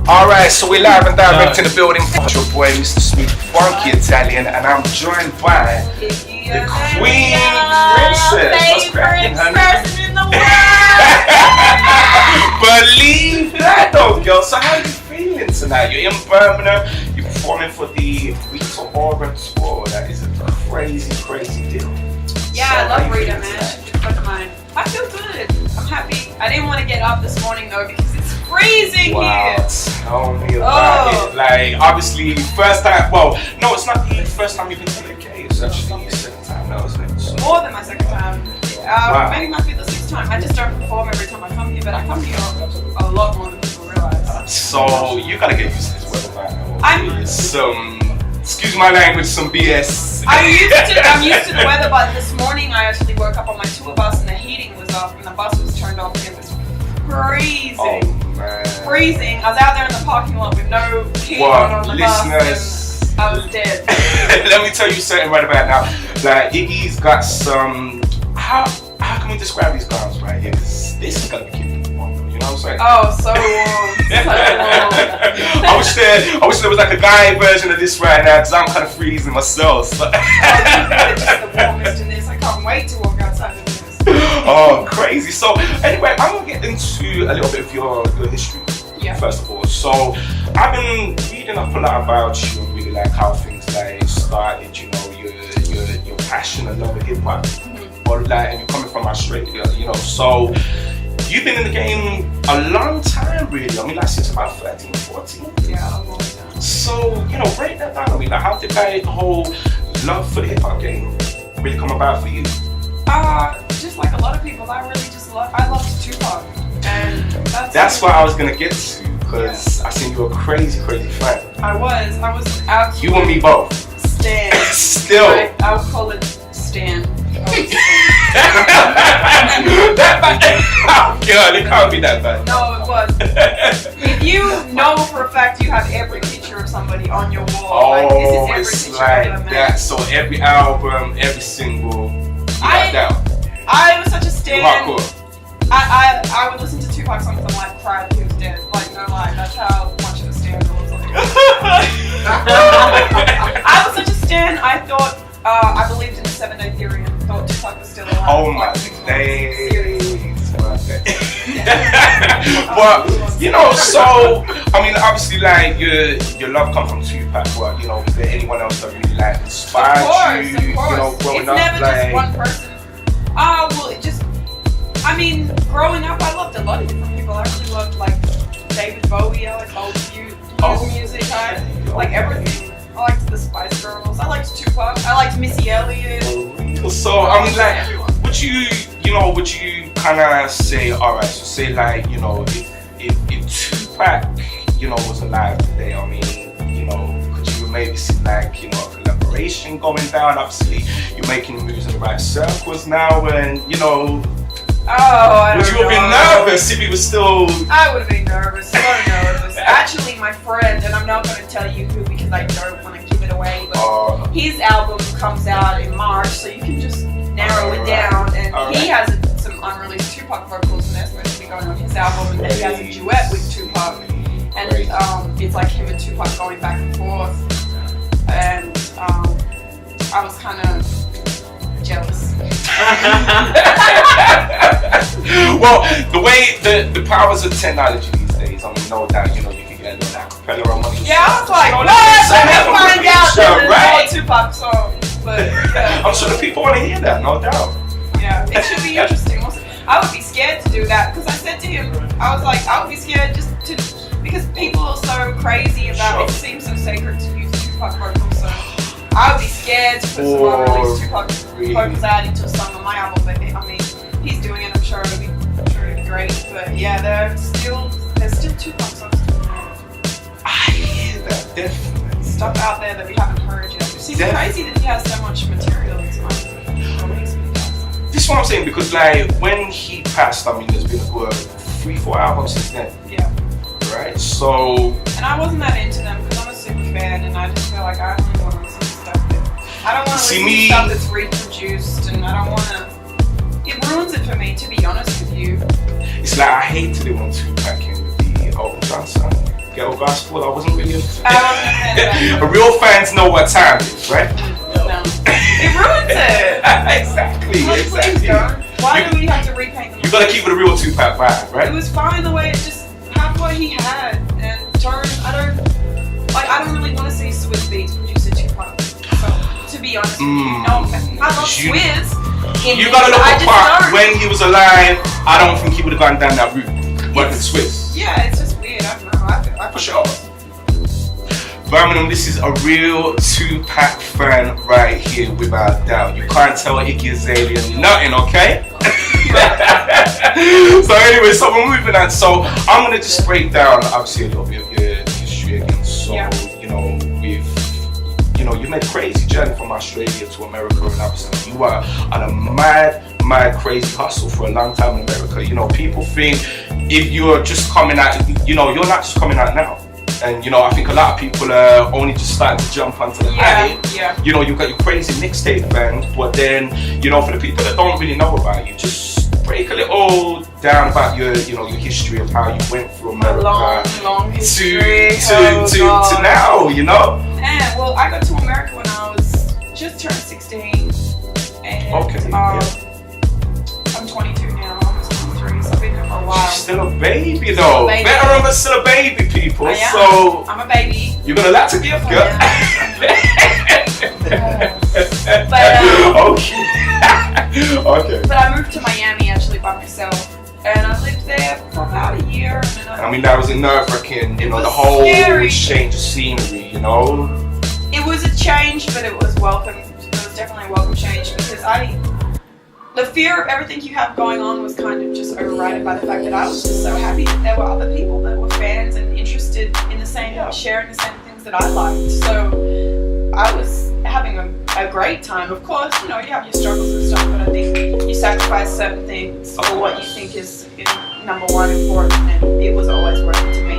Alright, so we're live and direct in the building. It's your boy, Mista Smoove Italian, and I'm joined by the Queen Princess. What's cracking, honey? In the world. Believe that, though, girl. So how are you feeling tonight? You're in Birmingham. You're performing for the Rita Ora tour. That is a crazy, crazy deal. Yeah, I love Rita, man. She's a friend of mine. I feel good. I'm happy. I didn't want to get up this morning though because it's freezing here. Tell me about it. Like, obviously, first time. Well, no, it's not the first time you've been to the UK. It's actually your second time now, isn't it? So, more than my second time. Maybe might be the sixth time. I just don't perform every time I come here, but I come here a lot more than people realize. So you gotta get used to this weather right now. Excuse my language, some BS. I'm used to the weather, but this morning I actually woke up on my tour bus and the heating was off and the bus was turned off and it was freezing. Oh man. Freezing. I was out there in the parking lot with no heat on the bus and I was dead. Let me tell you something right about now. Like, Iggy's got some. How can we describe these guys right here? This is gonna be keeping them warm, you know what I'm saying? Oh, so warm. So warm. I wish there was like a guy version of this right now because I'm kind of freezing myself. So. Oh, it's just the warmest in this. I can't wait to walk outside of this. Oh, crazy. So anyway, I'm gonna get into a little bit of your history. Yeah. First of all, so I've been reading up a lot about you and really like how things like started. You know, your passion and love of hip hop. But like, and you're coming from Australia, you know, so you've been in the game a long time, really. I mean, like since about 13, 14. Yeah, a long time. So, you know, break that down. I mean, like, how did that whole love for the hip hop game really come about for you? Just like a lot of people, I loved Tupac, and that's what I was gonna get to, because I seen you a crazy fan. I was absolutely. You and me both. Stan. Still. I would call it Stan. That bad? Oh God, it can't be that bad. No, it was. If you know for a fact you have every picture of somebody on your wall, like this is every it's picture like I've ever that. met. So every album, every single, I was such a Stan. Hardcore. I would listen to Tupac songs and like cry that he was dead. Like no lie, that's how much of a Stan I was. I was such a Stan. I thought. I believed in the 7-day theory and thought Tupac was still alive. Oh my days. But you know, so I mean, obviously, like your love comes from Tupac. But you know, is there anyone else that really like inspired you? Of course. You know, growing it's up, never like just one person. Well, I mean, growing up, I loved a lot of different people. I really loved like David Bowie. I like old music. I like everything. I liked the Spice Girls. I liked Tupac. I liked Missy Elliott. So I mean, like, would you kind of say, all right, so say like, you know, if Tupac, you know, was alive today, I mean, you know, could you maybe see like, you know, a collaboration going down? Obviously, you're making moves in the right circles now, and you know. Would you have been nervous if he was still? I would have been nervous, so nervous. Actually, my friend, and I'm not going to tell you who because I don't want to give it away, but his album comes out in March, so you can just narrow it down. And he has some unreleased Tupac vocals, and they're supposed to be going on his album, and then he has a duet with Tupac, and it's like him and Tupac going back and forth. And I was kind of jealous. Well, the way the powers of technology these days, I mean, no doubt, you know, you can get a little acapella on one of Yeah, I was like, what? Let me find out that it's a Tupac song. But yeah. I'm sure the people want to hear that, no doubt. Yeah, it should be interesting. I would be scared to do that because I said to him, I was like, I would be scared because people are so crazy about it seems so sacred to use Tupac vocals. So I would be scared to put some unreleased Tupac vocals out into a song on my album. But I mean, he's doing it. I'm sure it'll be great. But yeah, there's still Tupac songs. I hear that definitely. Stuff out there that we haven't heard yet. It seems crazy that he has so much material that's not released. This is what I'm saying, because like when he passed, I mean, there's been a good 3-4 albums since then. Yeah. Right. So. And I wasn't that into them because I'm a super fan, and I just feel like I don't really want to listen to stuff I don't want to listen to stuff that's reproduced, and I don't want to. It ruins it for me, to be honest with you. It's like I hated it when Tupac came with the Elton John song, Get Over gospel. I wasn't really a real fans know what time it is, right? No. It ruins it. Exactly. Please don't. Why do we have to repaint them? You gotta keep it a real Tupac vibe, right? It was fine the way it just had what he had, and turn. I don't really want to see Swizz Beatz produce a Tupac. So to be honest, no offense. I love Swizz. You gotta look apart. When he was alive, I don't think he would have gone down that route. Working Swizz. Yeah, it's just weird. I don't know. I for sure. Birmingham, this is a real Tupac fan right here, without doubt. You can't tell Iggy Azalea nothing, okay? So anyway, so we're moving on. So I'm gonna just break down, obviously, a little bit of your history again. So you made a crazy journey from Australia to America, and obviously you are on a mad crazy hustle for a long time in America. You know, people think if you're just coming out, you're not just coming out now. And I think a lot of people are only just starting to jump onto the hype. Yeah. You've got your crazy mixtape band, but then for the people that don't really know about you, just break a little down about your history of how you went from America long history to now. Man, well, I got to America when I was just turned 16, and I'm 22 now, almost 23, so I've been here for a while. She's still a baby though. Veteran, but still a baby, people. So I'm a baby. You're gonna like to give, girl. Okay. But I moved to Miami actually by myself, and I lived there for about a year. I mean, that was nerve-wracking, the whole change of scenery, It was a change, but it was welcome. It was definitely a welcome change because the fear of everything you have going on was kind of just overridden by the fact that I was just so happy that there were other people that were fans and interested in the same, sharing the same things that I liked. So I was having a great time. Of course, you have your struggles and stuff, but I think you sacrifice certain things for what you think is number one important, and it was always worth it to me.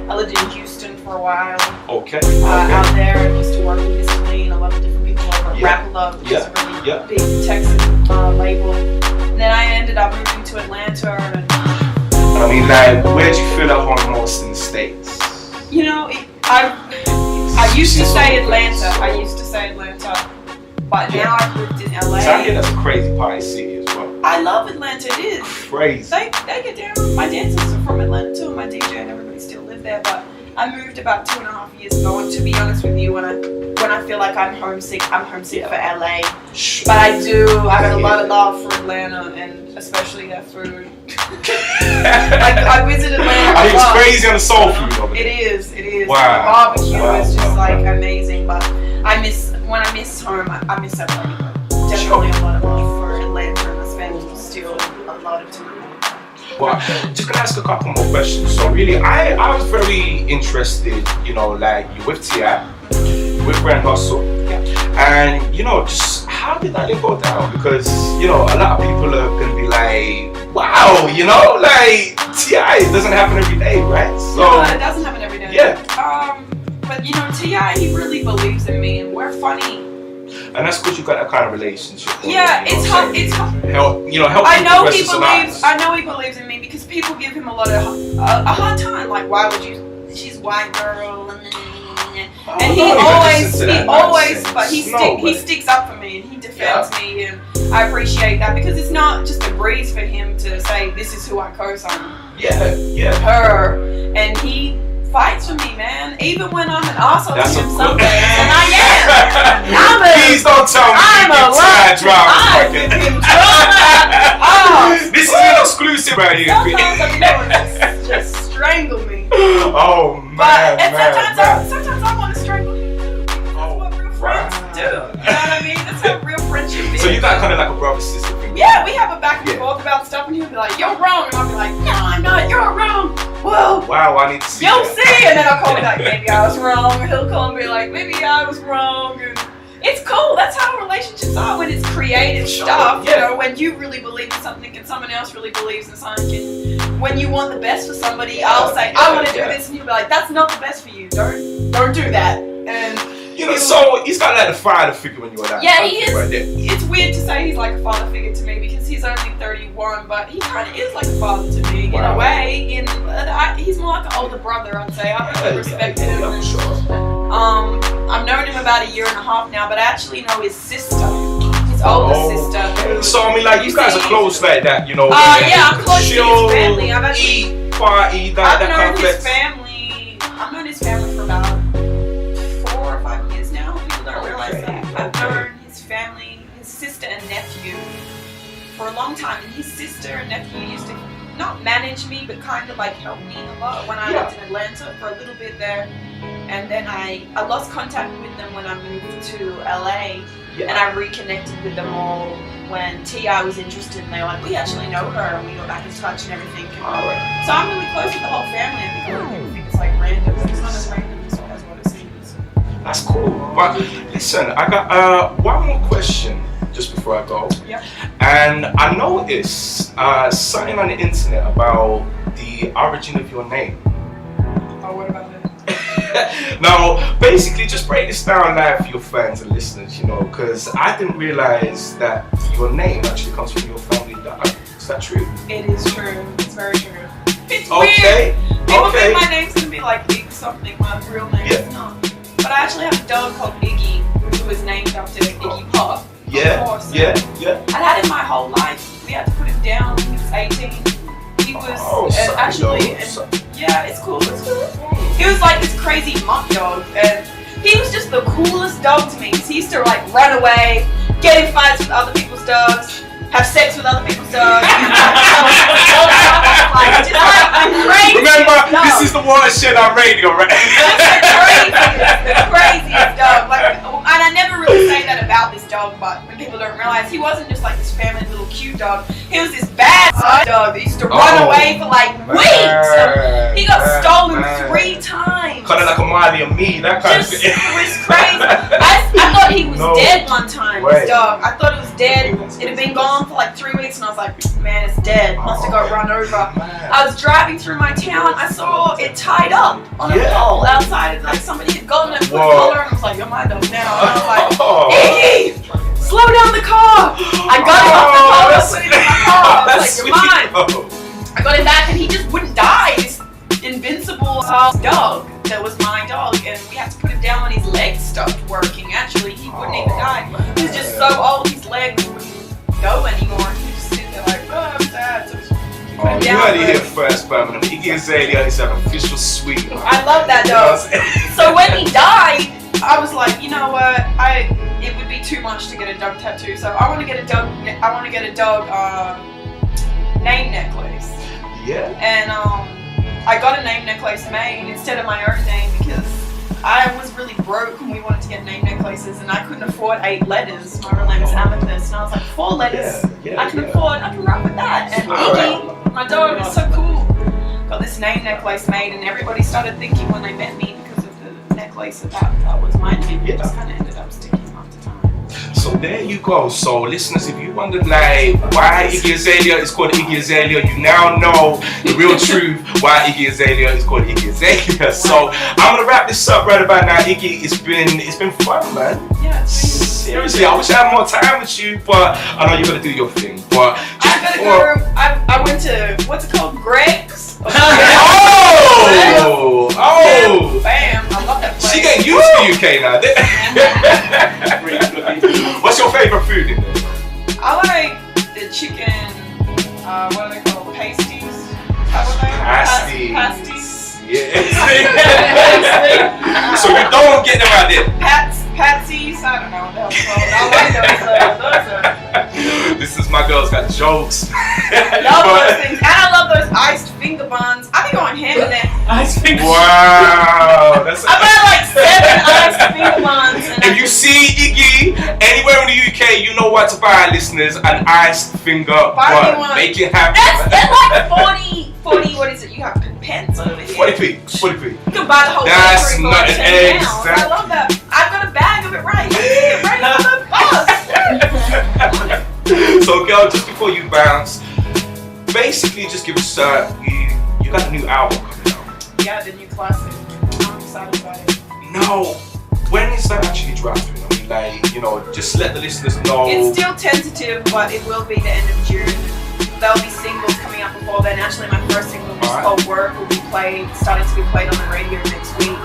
I lived in Houston for a while. Okay. Out there, I used to work with Mista Lee and a lot of different people over at Rap-A-Love, which is a really big Texas label. And then I ended up moving to Atlanta. And I mean, where do you feel at home most in the States? I used to say Atlanta. But now I've lived in LA. So I hear that's a crazy party city as well. I love Atlanta, it is. Crazy. They get down. My dancers are from Atlanta too, and my DJ and everybody still live there. But I moved about 2.5 years ago, and to be honest with you, when I feel like I'm homesick for LA. But I got a lot of love for Atlanta, and especially their food. I visited Atlanta. I think it's crazy on the soul food over there. It is. Wow. The barbecue is just amazing. But when I miss home, I miss LA. Definitely a lot of love for Atlanta, and I spend still a lot of time. Well, just gonna ask a couple more questions. So really, I was very interested, like you with T.I., with Grand Hustle, and just how did that go down? Because a lot of people are gonna be like, wow, like T.I., it doesn't happen every day, right? So no, it doesn't happen every day. Yeah. But T.I., he really believes in me, and we're funny. And that's because you got that kind of relationship. It's hard. Help. I know he believes in me because people give him a lot of a hard time. Like, why would you? She's white girl, and he sticks up for me and he defends me, and I appreciate that because it's not just a breeze for him to say this is who I co-sign. Her, and he fights for me, man. Even when I'm an arsehole to him some days, and I am. Please don't tell me I'm with him drama. This is an exclusive right here. Sometimes just strangle me. Oh man. Sometimes I want to strangle you too. That's what real friends do. You know what I mean? That's how real friendship is. So you got kind of like a brother sister thing. Yeah, we have a back and forth about stuff, and he'll be like, "You're wrong," and I'll be like, "No, I'm not. You're wrong." Well, wow, I need to see. You'll see, and then I'll call him like, "Maybe I was wrong," or he'll call and be like, "Maybe I was wrong." And it's cool. That's how relationships are when it's creative stuff. When you really believe in something and someone else really believes in something. When you want the best for somebody, I'll say, "I want to do this," and you'll be like, "That's not the best for you. Don't do that." And You know, so he's got like the father figure when you're that. Yeah, he is. Right there. It's weird to say he's like a father figure to me because he's only 31, but he kind of is like a father to me in a way. He's more like an older brother, I'd say. I really respect him. Yeah, for sure. I've known him about 1.5 years, but I actually know his sister. His older sister. So I mean, like you guys are close like that, you know. Yeah, I'm close to his family. I've actually party, that known complex. his family. I've known his family for about 4 or 5 years now. People don't realize that. I've known his family, his sister and nephew, for a long time. And his sister and nephew used to not manage me, but kind of like help me a lot when I lived in Atlanta for a little bit there. And then I lost contact with them when I moved to LA. Yeah. And I reconnected with them all when T.I. was interested, and they were like, we actually know her, and we got back in touch and everything. So I'm really close with the whole family. I think a lot of people think it's like random, but it's not as random as what it seems. That's cool. But listen, I got one more question just before I go. Yeah. And I noticed something on the internet about the origin of your name. Oh, what about it? Now, basically, just break this down live for your fans and listeners, you know, because I didn't realize that your name actually comes from your family. Is that true? It is true. It's very true. It's okay. Weird. People think my name's gonna be like Iggy something. My real name is not. But I actually have a dog called Iggy, who was named after Iggy Pop. Yeah. I'd had him my whole life. We had to put him down when he was 18. He was actually, yeah, it's cool. He was like this crazy mutt dog, and he was just the coolest dog to me. Because he used to like run away, get in fights with other people's dogs, have sex with other people's dogs. Remember, this is the Watershed on radio, right? The craziest dog. Like, and I never really say that about this dog, but when people don't realize, he wasn't just like this family little cute dog. He was this bad dog that used to run away for like weeks. He got stolen 3 times. Kind of like a Marley and me, that kind of thing. It was crazy. I thought he was dead one time, this dog. I thought it was dead. It had been gone for like 3 weeks, and I was like, man, it's dead. Must have got run over. I was driving through my town. I saw it tied up on a pole outside. Like somebody had gotten it for a collar, and I was like, you're my dog now. And I was like, Iggy, slow down the car. I got him off the car. I put it in my car. I was like, you're mine. I got him back, and he just wouldn't die. This invincible dog that was my dog, and we had to put him down when his legs stopped working. Actually, he wouldn't even die. He was just so old, his legs wouldn't go anymore. He was just sitting there like, oh, I'm sad. So you heard it here first, Birmingham. Iggy Azalea is an official sweet. I love that dog. So when he died, I was like, you know what? It would be too much to get a dog tattoo. So I want to get a dog. Name necklace. Yeah. And I got a name necklace made instead of my own name because I was really broke when we wanted to get name necklaces, and I couldn't afford 8 letters. My real name is Amethyst, and I was like, 4 letters. I can rock with that. And Iggy, my dog, is so cool. Got this name necklace made, and everybody started thinking when they met me because of the necklace that was my name. It just kind of ended up sticking after time. So there you go. So listeners, if you wondered like why Iggy Azalea is called Iggy Azalea, you now know the real truth why Iggy Azalea is called Iggy Azalea. So I'm gonna wrap this up right about now. Iggy, it's been fun, man. Yeah, seriously, I wish I had more time with you, but I know you're gonna do your thing. But I went to what's it called, Greg's. Bam! I love that place. She getting used to UK now. What's your favorite food in there? I like the chicken. What are they called? Pasties. Pasties. Yeah. So you don't get them out there. Patsies. I don't know what the hell it's called. I like those. This is my girl's got jokes. I love those things, and I love those iced finger buns. I've been going ham in there. Iced finger. Wow. I've had like 7 iced finger buns. And if you see Iggy anywhere in the UK, you know what to buy, listeners. An iced finger bun. Make it happen. They're like 40, what is it? You have pence over here. 40p. You can buy the whole That's for not like an £10. I love that. I've got a bag of it right. Get ready for the bus. So, girl, just before you bounce, basically just give us you got a new album coming out. Yeah, the new classic. I'm excited about it. No. when is that actually dropping? I mean, like, you know, just let the listeners know. It's still tentative, but it will be the end of June. There'll be singles coming out before then. Actually, my first single, which is called Work, will be starting to be played on the radio next week.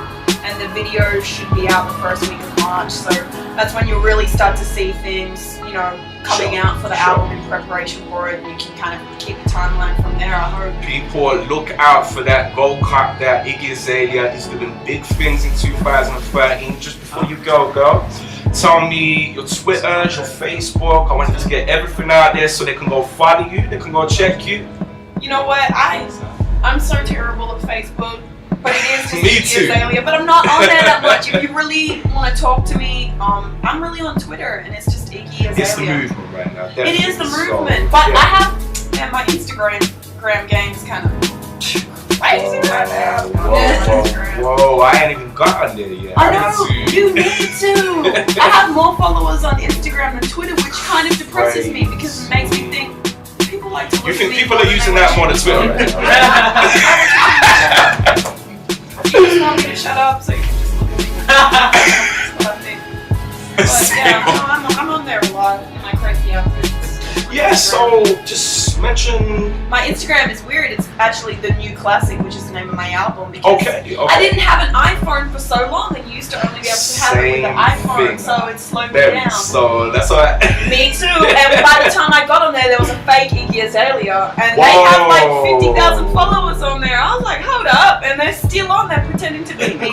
And the video should be out the first week of March. So that's when you'll really start to see things, you know, coming out for the album in preparation for it. And you can kind of keep the timeline from there, I hope. People, look out for that. Go cop that. Iggy Azalea is doing big things in 2013. Just before you go, girl, tell me your Twitter, your Facebook. I want you to get everything out there so they can go follow you, they can go check you. You know what? I'm so terrible at Facebook. But it is just Iggy Azalea. But I'm not on there that much. If you really want to talk to me, I'm really on Twitter, and it's just Iggy Azalea. It's the movement right now. Definitely. It is the movement. So, but yeah. I have my Instagram game's kind of crazy right now. Whoa, I ain't even got on there yet. I know, you need to. I have more followers on Instagram than Twitter, which kind of depresses me because it makes me think people like to look. You think people are using that more than Twitter right now? You just want me to shut up so you can just look at me. That's what I think. But yeah, no, I'm on there a lot in my crazy outfits. Yeah, so just mention... My Instagram is weird. It's actually The New Classic, which is the name of my album. Because okay. I didn't have an iPhone for so long, and you used to only be able to have it with the iPhone, so it slowed me down. So that's why. Me too. And by the time I got on there was a fake Iggy Azalea, and they have like 50,000 followers on there. I was like, hold up, and they're still on there pretending to be me.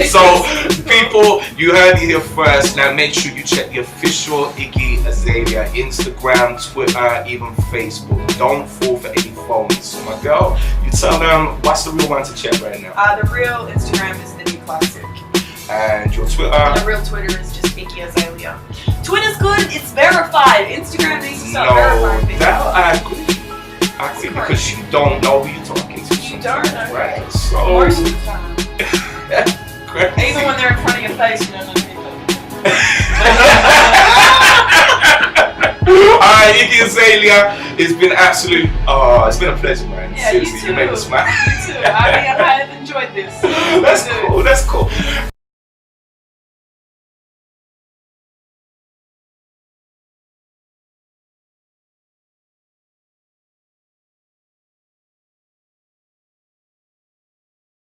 So, people, you heard it here first. Now make sure you check the official Iggy Azalea Instagram, Twitter, even Facebook. Don't fall for any phones. So my girl, you tell them what's the real one to check right now. The real Instagram is The New Classic. And your Twitter? And the real Twitter is just Iggy Azalea. Twitter's good, it's verified. Instagram needs to start verifying people. That I agree. Because you don't know who you're talking to. You don't know. Right. So most of the time. Even when they're in front of your face, you don't know people. Alright, Iggy Azalea, it's been absolute. It's been a pleasure, man. Yeah, Seriously, you too. You made me smile. You too. I have enjoyed this. That's cool.